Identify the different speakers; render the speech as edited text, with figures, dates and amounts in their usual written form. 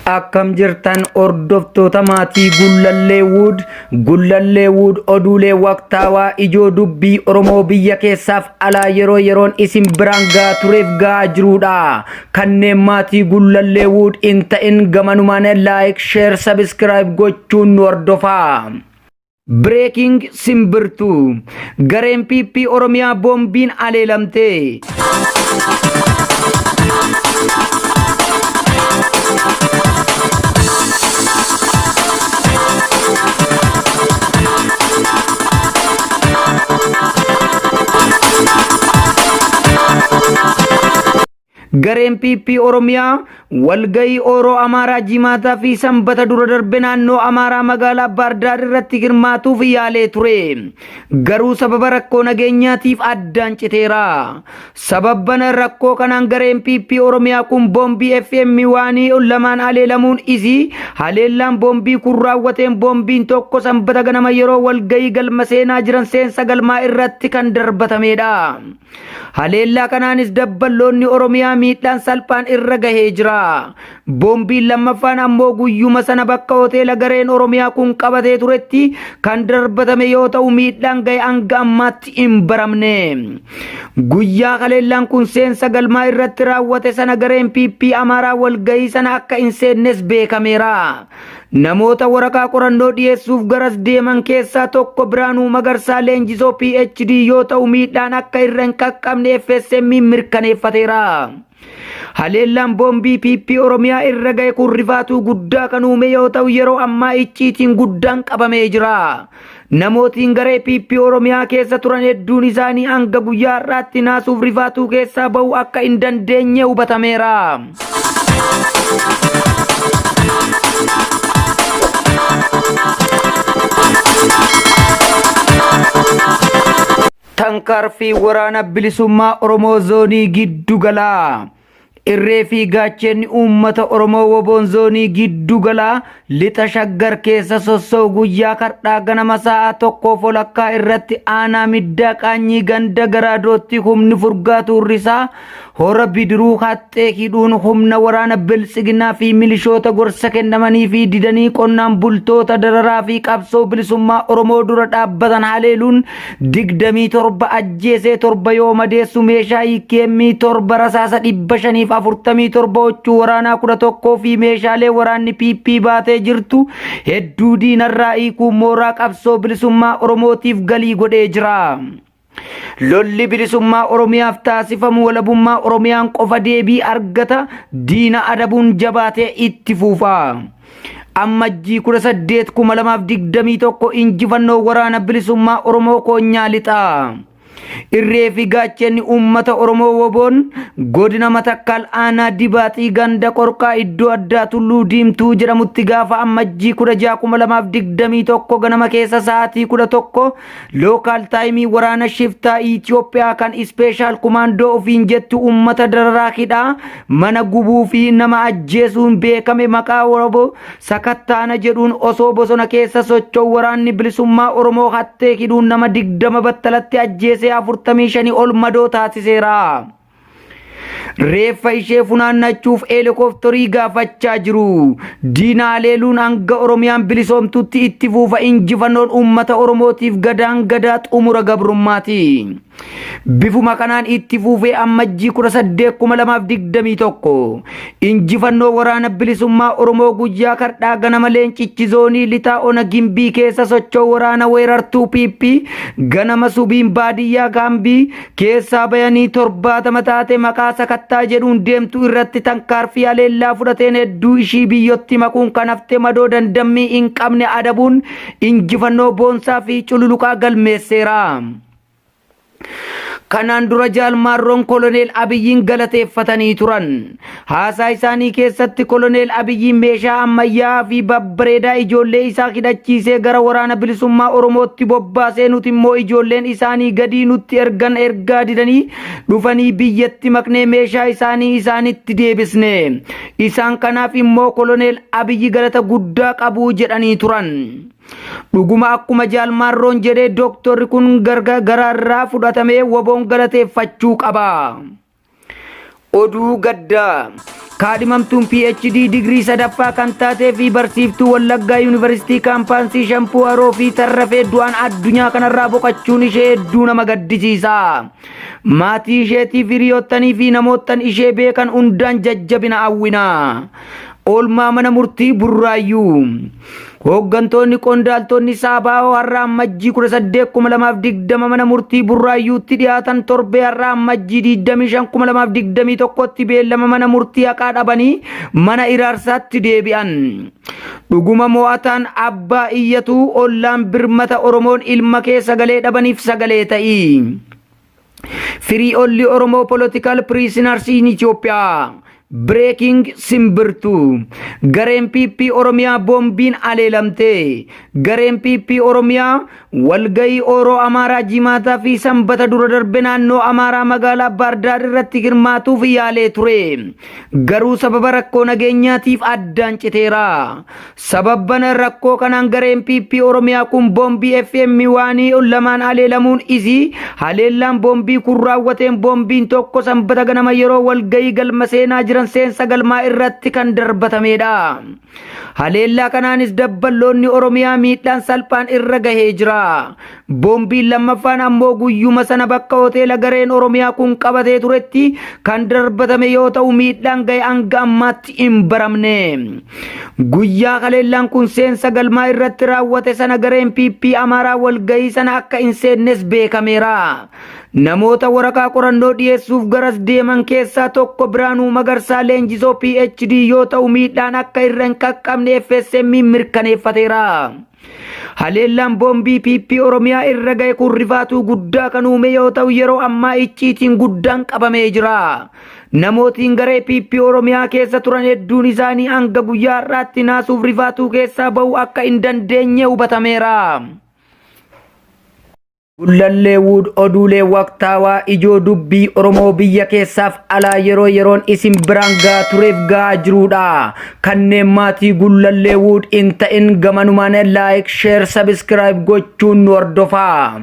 Speaker 1: Akkam jirtan hordoftoota maatii Gullalleewud oduulee waqtaawaa ijoo dubbii Oromoo biyya keessaaf alaa yeroon isin biraan gaa tureef gaa jirudha. Kanneen maatii Gullalleewud hin ta'in gamanumaan like, share, subscribe gochuun nu hordofaa. Breaking simbirtuu gareen PP Oromiyaa boombiin aleelamte. Gareen PP Oromiyaa walgayii Oromoo Amaaraa Jimaataa fi Sanbata dura darbe naannoo Amaaraa magaalaa Baardaar irratti hirmaatuuf yaalee ture. Garuu sababa rakkoo nageenyaatiif addaan citeera. Sababban rakkoo kanaan gareen PP Oromiyaa kun boombii FM waanii lamaan aleelamuun isi haleellaan boombii kun raawwateen boombiin tokko Sanbata ganama yeroo walgayii galma seenaa jiran seensa galmaa irratti kan darbatamedha. Haleellaa kanaanis dabballoonni Oromiyaa miidhaan salphaan irra gahee jira. Boombiin lammaffaan ammoo guyyuma sana bakka hoteela gareen Oromiyaa kun qabatee turetti kan darbatame yoo ta'u miidhaan gahe hanga ammaatti hin baramne. Guyyaa haleellaan kun seensa galmaa irratti raawwate sana gareen PP Amaaraa walgayii sana akka hin seennes beekameera. Namoota waraqaa qorannoo dhiyeessuuf garas deeman keessaa tokko Biraanuu Magarsaa Leenjisoo PhD yoo ta'u miidhaan akka irra hin qaqqabne FSM mirkaneeffateera. Haleellaan boombii PP Oromiyaa irra gahe kun rifaatuu guddaa kan uume yoo ta'u yeroo ammaa icciitiin guddaan qabamee jira. Namootiin garee PP Oromiyaa keessa turan hedduun isaanii hanga guyyaa har'aatti naasuuf rifaatuu keessaa ba'uu akka hin dandeenye hubatameera. Tankaarfii waraana bilisummaa Oromoo zoonii giddu galaa. Irree fi gaachenni uummata Oromoo woboon zoonii giddu galaa lixa shaggar keessa sossoo guyyaa kardhaa ganama sa'a tokkoof walakkaa irratti aanaa middaa qaanyii ganda garaadootti humni furgaatu risaa hora bidiruu haxxee hidhuun humna waraana bilisiginaa fi milishoota gorsa kennamanii fi didanii qonnaan bultoota dararaa fi qabsoo bilisummaa Oromoo dura dhaabbatan haleeluun 27 ajjeesee 7 yoo madeessu meeshaa hiikeemmii 7 rasaasa 547 ochuu waraanaa 11 fi meeshaalee waraanni PP baatee jirtu hedduu diinarraa hiikuu mooraa qabsoo bilisummaa Oromootiif galii godhee jira. Lolli bilisummaa Oromiyaaf taasifamu walabummaa Oromiyaan qofa deebii argata diina adabuun jabaatee itti fuufa. Ammajjii 18 2021 injifannoo waraana bilisummaa Oromoo koonyaa lixaa. Irree fi gaachenni uummata Oromoo woboon godina Matakkal aanaa Dibaaxii ganda qorqaa iddoo addaa Tulluu Diimtuu jedhamutti gaafa ammajjii 16 2021 ganama keessa sa'aatii 11 lookaal taayimii waraana shiftaa Itoophiyaa kan ispeeshaal kumaandoo ofiin jettu uummata dararaa hidhaa mana gubuu fi nama ajjeesuun beekame maqaa Oromoo sakattaana jedhuun osoo bosona keessa socho'u waraanni bilisummaa Oromoo hattee hidhuun nama 20 battalatti ajjeesee 45 ol madoo taasiseera. Reeffa ishee funaannachuuf helikopterii gaafachaa jiru. Diina haleeluun hanga Oromiyaan bilisoomtutti itti fuufa injifannoon uummata Oromootiif gadaan gadaa xumura gabrummaati. Bifuma kanaan itti fuufee ammajjii 18 2021 injifannoo waraana bilisummaa Oromoo guyyaa kardhaa ganama leencichi zoonii lixaa ona gimbii keessa socho'u waraana weerartuu PP ganama subiin baadiyyaa gaambii keessaa bayanii 70 taate maqaa sakattaa jedhuun deemtu irratti tankaarfii haleellaa fudhateen hedduu ishii biyyotti makuun kan hafte madoo dandammii hin qabne adabuun injifannoo boonsaa fi cululuqaa galmeesseera. Kanaan dura jaalmaarroon koloneel Abiyyiin galateeffatanii turan. Haasaa isaanii keessatti koloneel Abiyyiin meeshaa ammayyaa fi babbareedaa ijoollee isaa hidhachiisee gara waraana bilisummaa Oromootti bobbaasee nuti immoo ijoolleen isaanii gadii nutti ergaa didanii dhufanii biyyatti maknee meeshaa isaanii isaanitti deebisne. Isaan kanaaf immoo koloneel Abiyyi galata guddaa qabu jedhanii turan. Dhuguma akkuma jaalmaarroon jedhee doktorri kun gargaarraa fudhatamee woboon galateeffachuu qaba. Oduu gaddaa kaadhimamtuun PhD digrii sadaffaa kan taatee fi barsiiftuu Wallaggaa Yuunivarsiitii kaampaansii Shampuu Haroo fi Tarrafee du'aan addunyaa kanarraa boqachuun ishee hedduu nama gaddisiisa. Maatii isheetiif hiriyoottanii fi namoottan ishee beekan hundaan jajjabina hawwina. Oolmaa mana murtii Burraayyuu. Hooggantoonni qondaaltonni Saabaa'oo har'a Ammajjii 18,2020 mana murtii Burraayyuutti dhiyaatan torbee har'a Ammajjii 25,2021tti beellama mana murtii haqaa dhabanii mana iraarsaatti deebi'an. Dhuguma mo'ataan abbaa iyyatu ollaan birmata Oromoon ilma kee sagalee dhabaniif sagalee ta'i. Firii olli Oromoo Political Prisoners in Ethiopia. Breaking simbirtu gareen PP Oromiyaa boombiin aleelamte. Gareen PP Oromiyaa walgayii Oroo Amaaraa Jimaataa fi Sanbata dura darbe naannoo Amaaraa magaalaa Baardaar irratti hirmaatuuf yaalee ture. Garuu sababa rakkoo nageenyaatiif addaan citeera. Sababban rakkoo kanaan gareen PP Oromiyaa kun boombii FM waanii lamaan aleelamuun isii haleellaan boombii kun raawwateen boombiin tokko Sanbata ganama yeroo walgayii galma seenaa jiran seensa galmaa irratti kan darbatamedha. Haleellaa kanaanis dabballoonni Oromiyaa miidhaan salphaan irra gahee jira. Boombiin lammaffaan ammoo guyyuma sana bakka hoteela gareen Oromiyaa kun qabatee turetti kan darbatame yoo ta'u miidhaan gahe hanga ammaatti hin baramne. Guyyaa haleellaan kun seensa galmaa irratti raawwate sana gareen PP Amaaraa walgahii sana akka hin seennes beekameera. Namoota waraqaa qorannoo dhiyeessuuf garas deeman keessaa tokko Biraanuu Magarsaa Leenjisoo PhD yoo ta'u miidhaan akka irra hin qaqqabne FSM mirkaneeffateera. Haleellaan boombii PP Oromiyaa irra gahe kun rifaatuu guddaa kan uume yoo ta'u yeroo ammaa icciitiin guddaan qabamee jira. Namootiin garee PP Oromiyaa keessa turan hedduun isaanii hanga guyyaa har'aatti naasuuf rifaatuu keessaa ba'uu akka hin dandeenye hubatameera. Gullalleewwan oduulee waqtaawaa ijoo dubbii Oromoo biyya keessaaf alaa yeroo yeroon isin biraan gaa tureef gaa jirudha. Kanneen maatii Gullalleewwan hin ta'in gamanumaan like, share, subscribe gochuun nu hordofaa.